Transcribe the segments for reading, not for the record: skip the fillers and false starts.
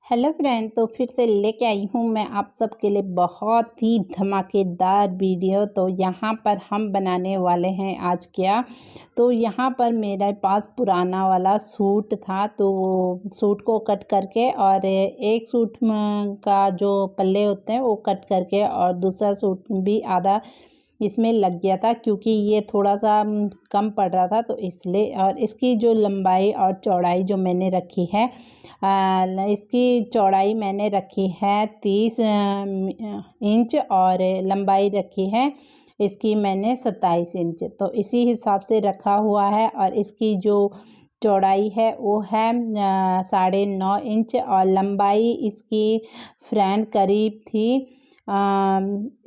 Hello friend, तो फिर से लेके आई हूँ मैं आप सबके लिए बहुत ही धमाकेदार वीडियो। तो यहाँ पर हम बनाने वाले हैं आज क्या। तो यहाँ पर मेरे पास पुराना वाला सूट था, तो सूट को कट करके और एक सूट का जो पल्ले होते हैं वो कट करके और दूसरा सूट भी आधा इसमें लग गया था, क्योंकि ये थोड़ा सा कम पड़ रहा था तो इसलिए। और इसकी जो लंबाई और चौड़ाई जो मैंने रखी है, इसकी चौड़ाई मैंने रखी है 30 इंच और लंबाई रखी है इसकी मैंने 27 इंच। तो इसी हिसाब से रखा हुआ है। और इसकी जो चौड़ाई है वो है 9.5 इंच और लंबाई इसकी फ्रंट करीब थी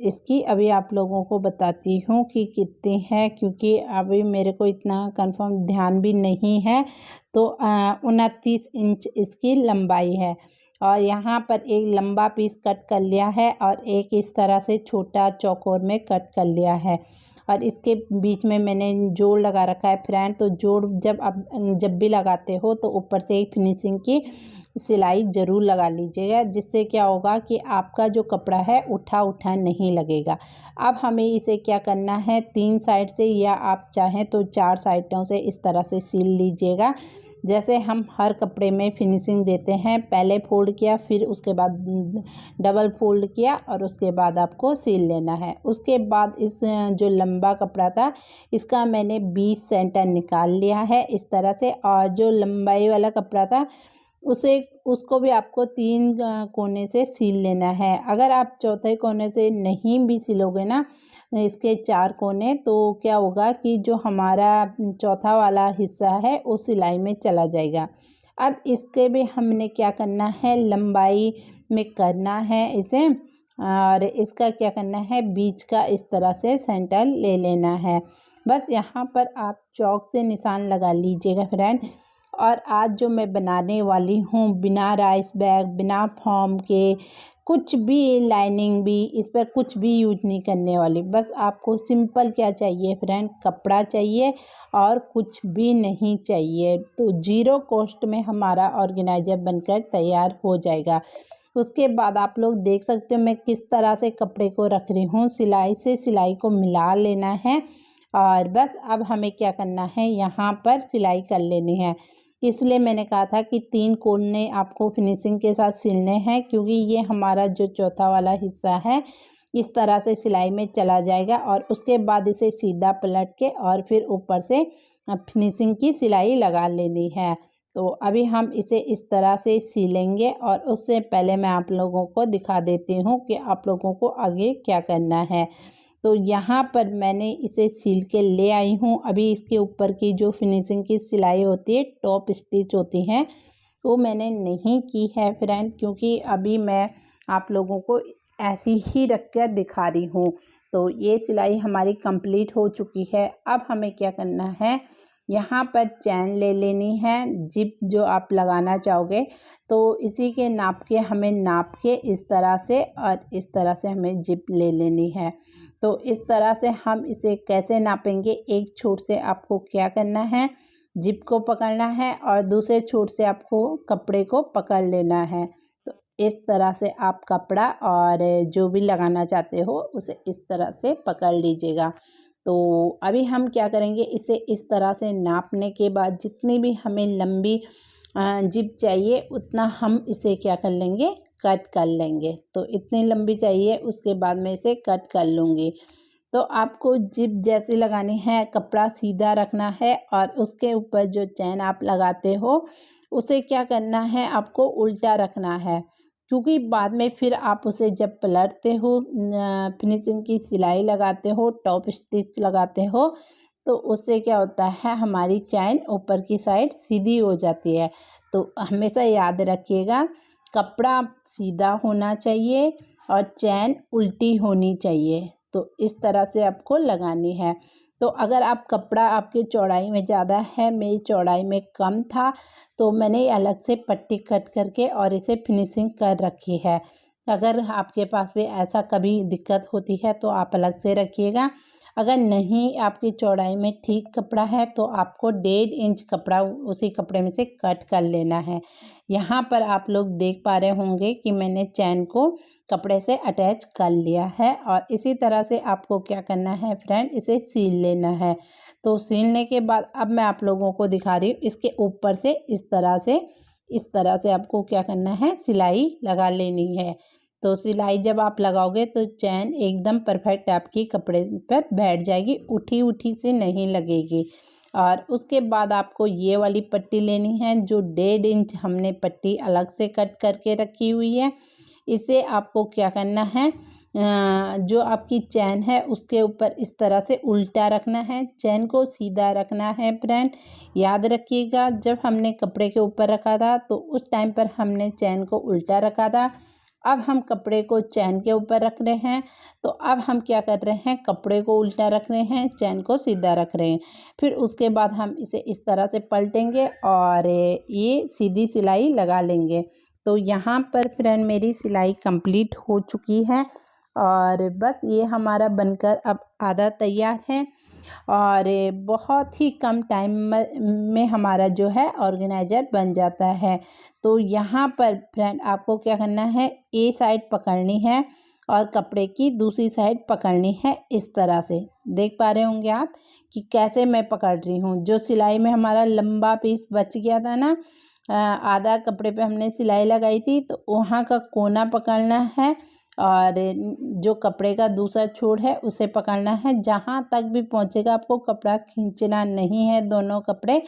इसकी। अभी आप लोगों को बताती हूँ कि कितनी है, क्योंकि अभी मेरे को इतना कंफर्म ध्यान भी नहीं है। तो 29 इंच इसकी लंबाई है। और यहाँ पर एक लंबा पीस कट कर लिया है और एक इस तरह से छोटा चौकोर में कट कर लिया है। और इसके बीच में मैंने जोड़ लगा रखा है फ्रेंड। तो जोड़ जब भी लगाते हो तो ऊपर से एक फिनिशिंग की सिलाई ज़रूर लगा लीजिएगा, जिससे क्या होगा कि आपका जो कपड़ा है उठा उठा नहीं लगेगा। अब हमें इसे क्या करना है, 3 साइड से या आप चाहें तो 4 साइडों से इस तरह से सील लीजिएगा। जैसे हम हर कपड़े में फिनिशिंग देते हैं, पहले फोल्ड किया, फिर उसके बाद डबल फोल्ड किया और उसके बाद आपको सील लेना है। उसके बाद इस जो लंबा कपड़ा था इसका मैंने 20 सेंटर निकाल लिया है इस तरह से। और जो लंबाई वाला कपड़ा था उसको भी आपको 3 कोने से सील लेना है। अगर आप चौथे कोने से नहीं भी सिलोगे ना इसके 4 कोने, तो क्या होगा कि जो हमारा चौथा वाला हिस्सा है वो सिलाई में चला जाएगा। अब इसके भी हमने क्या करना है, लंबाई में करना है इसे। और इसका क्या करना है, बीच का इस तरह से सेंटर ले लेना है। बस यहाँ पर आप चौक से निशान लगा लीजिएगा फ्रेंड। और आज जो मैं बनाने वाली हूँ बिना राइस बैग, बिना फॉर्म के, कुछ भी लाइनिंग भी, इस पर कुछ भी यूज नहीं करने वाली। बस आपको सिंपल क्या चाहिए फ्रेंड, कपड़ा चाहिए और कुछ भी नहीं चाहिए। तो 0 कॉस्ट में हमारा ऑर्गेनाइजर बनकर तैयार हो जाएगा। उसके बाद आप लोग देख सकते हो मैं किस तरह से कपड़े को रख रही हूँ। सिलाई से सिलाई को मिला लेना है और बस अब हमें क्या करना है, यहाँ पर सिलाई कर लेनी है। इसलिए मैंने कहा था कि 3 कोने आपको फिनिशिंग के साथ सिलने हैं, क्योंकि ये हमारा जो चौथा वाला हिस्सा है इस तरह से सिलाई में चला जाएगा। और उसके बाद इसे सीधा पलट के और फिर ऊपर से फिनिशिंग की सिलाई लगा लेनी है। तो अभी हम इसे इस तरह से सिलेंगे। और उससे पहले मैं आप लोगों को दिखा देती हूँ कि आप लोगों को आगे क्या करना है। तो यहाँ पर मैंने इसे सील के ले आई हूँ। अभी इसके ऊपर की जो फिनिशिंग की सिलाई होती है, टॉप स्टिच होती हैं, वो मैंने नहीं की है फ्रेंड, क्योंकि अभी मैं आप लोगों को ऐसी ही रख कर दिखा रही हूँ। तो ये सिलाई हमारी कंप्लीट हो चुकी है। अब हमें क्या करना है, यहाँ पर चैन ले लेनी है, जिप जो आप लगाना चाहोगे तो इसी के नाप के हमें नाप के इस तरह से और इस तरह से हमें जिप ले लेनी है। तो इस तरह से हम इसे कैसे नापेंगे, एक छोर से आपको क्या करना है, जिप को पकड़ना है और दूसरे छोर से आपको कपड़े को पकड़ लेना है। तो इस तरह से आप कपड़ा और जो भी लगाना चाहते हो उसे इस तरह से पकड़ लीजिएगा। तो अभी हम क्या करेंगे, इसे इस तरह से नापने के बाद जितनी भी हमें लंबी जिप चाहिए उतना हम इसे क्या कर लेंगे, कट कर लेंगे। तो इतनी लंबी चाहिए, उसके बाद मैं इसे कट कर लूँगी। तो आपको जिप जैसी लगानी है, कपड़ा सीधा रखना है और उसके ऊपर जो चैन आप लगाते हो उसे क्या करना है, आपको उल्टा रखना है, क्योंकि बाद में फिर आप उसे जब पलटते हो, फिनिशिंग की सिलाई लगाते हो, टॉप स्टिच लगाते हो, तो उससे क्या होता है, हमारी चैन ऊपर की साइड सीधी हो जाती है। तो हमेशा याद रखिएगा, कपड़ा सीधा होना चाहिए और चैन उल्टी होनी चाहिए। तो इस तरह से आपको लगानी है। तो अगर आप कपड़ा आपकी चौड़ाई में ज़्यादा है, मेरी चौड़ाई में कम था, तो मैंने अलग से पट्टी कट करके और इसे फिनिशिंग कर रखी है। अगर आपके पास भी ऐसा कभी दिक्कत होती है तो आप अलग से रखिएगा। अगर नहीं आपकी चौड़ाई में ठीक कपड़ा है तो आपको 1.5 इंच कपड़ा उसी कपड़े में से कट कर लेना है। यहाँ पर आप लोग देख पा रहे होंगे कि मैंने चैन को कपड़े से अटैच कर लिया है और इसी तरह से आपको क्या करना है फ्रेंड, इसे सील लेना है। तो सीलने के बाद अब मैं आप लोगों को दिखा रही हूँ, इसके ऊपर से इस तरह से आपको क्या करना है, सिलाई लगा लेनी है। तो सिलाई जब आप लगाओगे तो चैन एकदम परफेक्ट आपकी कपड़े पर बैठ जाएगी, उठी उठी से नहीं लगेगी। और उसके बाद आपको ये वाली पट्टी लेनी है, जो 1.5 इंच हमने पट्टी अलग से कट करके रखी हुई है। इसे आपको क्या करना है, जो आपकी चैन है उसके ऊपर इस तरह से उल्टा रखना है, चैन को सीधा रखना है फ्रेंड। याद रखिएगा, जब हमने कपड़े के ऊपर रखा था तो उस टाइम पर हमने चैन को उल्टा रखा था। अब हम कपड़े को चैन के ऊपर रख रहे हैं, तो अब हम क्या कर रहे हैं, कपड़े को उल्टा रख रहे हैं, चैन को सीधा रख रहे हैं। फिर उसके बाद हम इसे इस तरह से पलटेंगे और ये सीधी सिलाई लगा लेंगे। तो यहाँ पर फ्रेंड मेरी सिलाई कंप्लीट हो चुकी है और बस ये हमारा बनकर अब आधा तैयार है और बहुत ही कम टाइम में हमारा जो है ऑर्गेनाइज़र बन जाता है। तो यहाँ पर फ्रेंड आपको क्या करना है, ए साइड पकड़नी है और कपड़े की दूसरी साइड पकड़नी है। इस तरह से देख पा रहे होंगे आप कि कैसे मैं पकड़ रही हूँ। जो सिलाई में हमारा लंबा पीस बच गया था ना, आधा कपड़े पे हमने सिलाई लगाई थी, तो वहाँ का कोना पकड़ना है और जो कपड़े का दूसरा छोर है उसे पकड़ना है। जहाँ तक भी पहुँचेगा आपको कपड़ा खींचना नहीं है, दोनों कपड़े,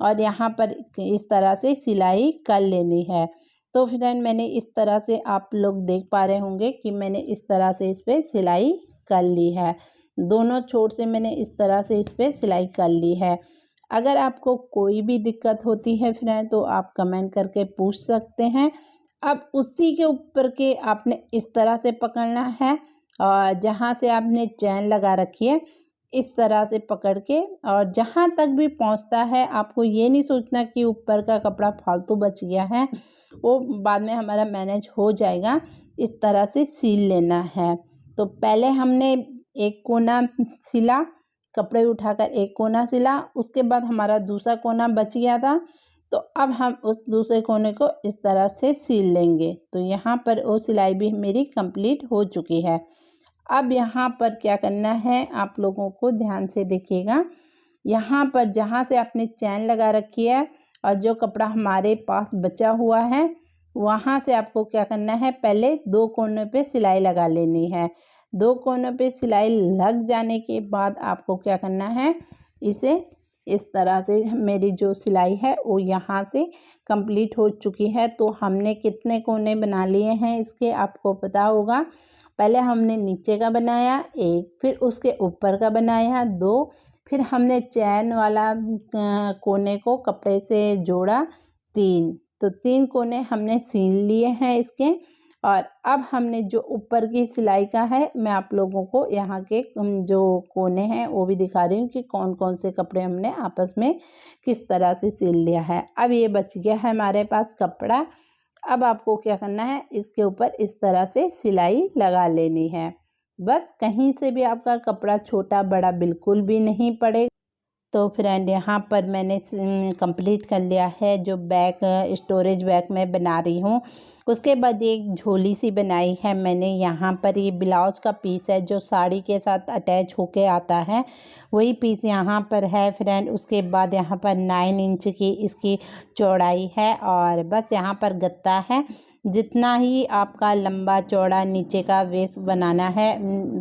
और यहाँ पर इस तरह से सिलाई कर लेनी है। तो फ्रेंड मैंने इस तरह से, आप लोग देख पा रहे होंगे कि मैंने इस तरह से इस पर सिलाई कर ली है। दोनों छोर से मैंने इस तरह से इस पर सिलाई कर ली है। अगर आपको कोई भी दिक्कत होती है फ्रेंड तो आप कमेंट करके पूछ सकते हैं। अब उसी के ऊपर के आपने इस तरह से पकड़ना है और जहाँ से आपने चैन लगा रखी है इस तरह से पकड़ के, और जहाँ तक भी पहुँचता है आपको ये नहीं सोचना कि ऊपर का कपड़ा फालतू बच गया है, वो बाद में हमारा मैनेज हो जाएगा। इस तरह से सील लेना है। तो पहले हमने एक कोना सिला, कपड़े उठाकर एक कोना सिला, उसके बाद हमारा दूसरा कोना बच गया था, तो अब हम उस दूसरे कोने को इस तरह से सील लेंगे। तो यहाँ पर वो सिलाई भी मेरी कंप्लीट हो चुकी है। अब यहाँ पर क्या करना है, आप लोगों को ध्यान से देखिएगा। यहाँ पर जहाँ से आपने चैन लगा रखी है और जो कपड़ा हमारे पास बचा हुआ है, वहाँ से आपको क्या करना है, पहले 2 कोनों पे सिलाई लगा लेनी है। 2 कोनों पे सिलाई लग जाने के बाद आपको क्या करना है, इसे इस तरह से, मेरी जो सिलाई है वो यहाँ से कंप्लीट हो चुकी है। तो हमने कितने कोने बना लिए हैं इसके आपको पता होगा। पहले हमने नीचे का बनाया 1, फिर उसके ऊपर का बनाया 2, फिर हमने चैन वाला कोने को कपड़े से जोड़ा 3। तो 3 कोने हमने सील लिए हैं इसके। और अब हमने जो ऊपर की सिलाई का है, मैं आप लोगों को यहाँ के जो कोने हैं वो भी दिखा रही हूँ कि कौन कौन से कपड़े हमने आपस में किस तरह से सिल लिया है। अब ये बच गया है हमारे पास कपड़ा। अब आपको क्या करना है, इसके ऊपर इस तरह से सिलाई लगा लेनी है। बस कहीं से भी आपका कपड़ा छोटा बड़ा बिल्कुल भी नहीं पड़ेगा। तो फ्रेंड यहाँ पर मैंने कंप्लीट कर लिया है, जो बैग स्टोरेज बैग मैं बना रही हूँ। उसके बाद एक झोली सी बनाई है मैंने। यहाँ पर ये ब्लाउज का पीस है जो साड़ी के साथ अटैच होके आता है, वही पीस यहाँ पर है फ्रेंड। उसके बाद यहाँ पर 9 इंच की इसकी चौड़ाई है और बस यहाँ पर गत्ता है। जितना ही आपका लंबा चौड़ा नीचे का वेस्ट बनाना है,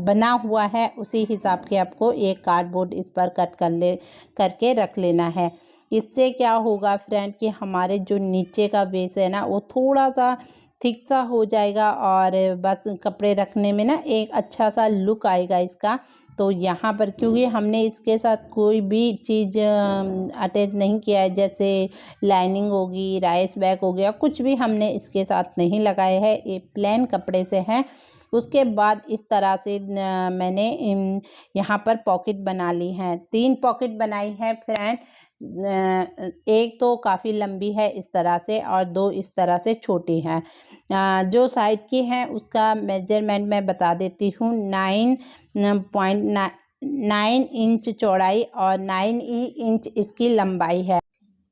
बना हुआ है, उसी हिसाब के आपको एक कार्डबोर्ड इस पर कट करके रख लेना है। इससे क्या होगा फ्रेंड कि हमारे जो नीचे का बेस है ना वो थोड़ा सा थिक सा हो जाएगा और बस कपड़े रखने में ना एक अच्छा सा लुक आएगा इसका। तो यहाँ पर क्योंकि हमने इसके साथ कोई भी चीज़ अटैच नहीं किया है, जैसे लाइनिंग होगी, राइस बैग हो गया, कुछ भी हमने इसके साथ नहीं लगाए है, ये प्लेन कपड़े से है। उसके बाद इस तरह से मैंने यहाँ पर पॉकेट बना ली हैं। 3 पॉकेट बनाई है फ्रेंड। एक तो काफ़ी लंबी है इस तरह से और 2 इस तरह से छोटी हैं। जो साइड की हैं उसका मेजरमेंट मैं बता देती हूँ। 9 इंच चौड़ाई और 9 इंच इसकी लंबाई है।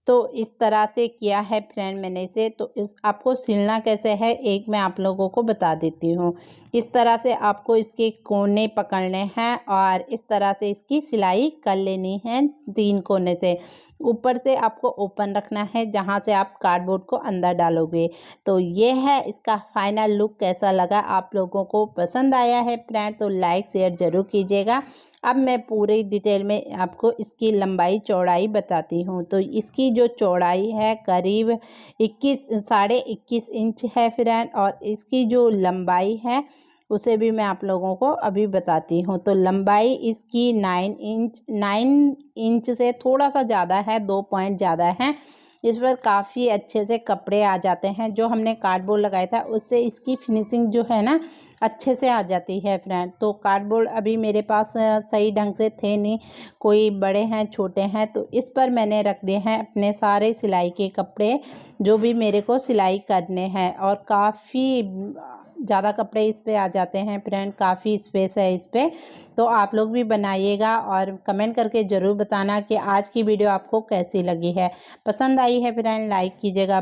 तो इस तरह से किया है फ्रेंड मैंने इसे। तो इस आपको सिलना कैसे है एक मैं आप लोगों को बता देती हूँ। इस तरह से आपको इसके कोने पकड़ने हैं और इस तरह से इसकी सिलाई कर लेनी है 3 कोने से। ऊपर से आपको ओपन रखना है जहाँ से आप कार्डबोर्ड को अंदर डालोगे। तो ये है इसका फाइनल लुक। कैसा लगा आप लोगों को, पसंद आया है फ्रेंड तो लाइक शेयर ज़रूर कीजिएगा। अब मैं पूरी डिटेल में आपको इसकी लंबाई चौड़ाई बताती हूँ। तो इसकी जो चौड़ाई है करीब 21 इंच है फ्रेंड, और इसकी जो लंबाई है उसे भी मैं आप लोगों को अभी बताती हूँ। तो लंबाई इसकी 9 इंच से थोड़ा सा ज़्यादा है, 2 पॉइंट ज़्यादा है। इस पर काफ़ी अच्छे से कपड़े आ जाते हैं। जो हमने कार्डबोर्ड लगाया था उससे इसकी फिनिशिंग जो है ना अच्छे से आ जाती है फ्रेंड। तो कार्डबोर्ड अभी मेरे पास सही ढंग से थे नहीं, कोई बड़े हैं छोटे हैं, तो इस पर मैंने रख दिए हैं अपने सारे सिलाई के कपड़े जो भी मेरे को सिलाई करने हैं। और काफ़ी ज़्यादा कपड़े इस पे आ जाते हैं फ्रेंड, काफ़ी स्पेस है इस पे। तो आप लोग भी बनाइएगा और कमेंट करके ज़रूर बताना कि आज की वीडियो आपको कैसी लगी है। पसंद आई है फ्रेंड लाइक कीजिएगा।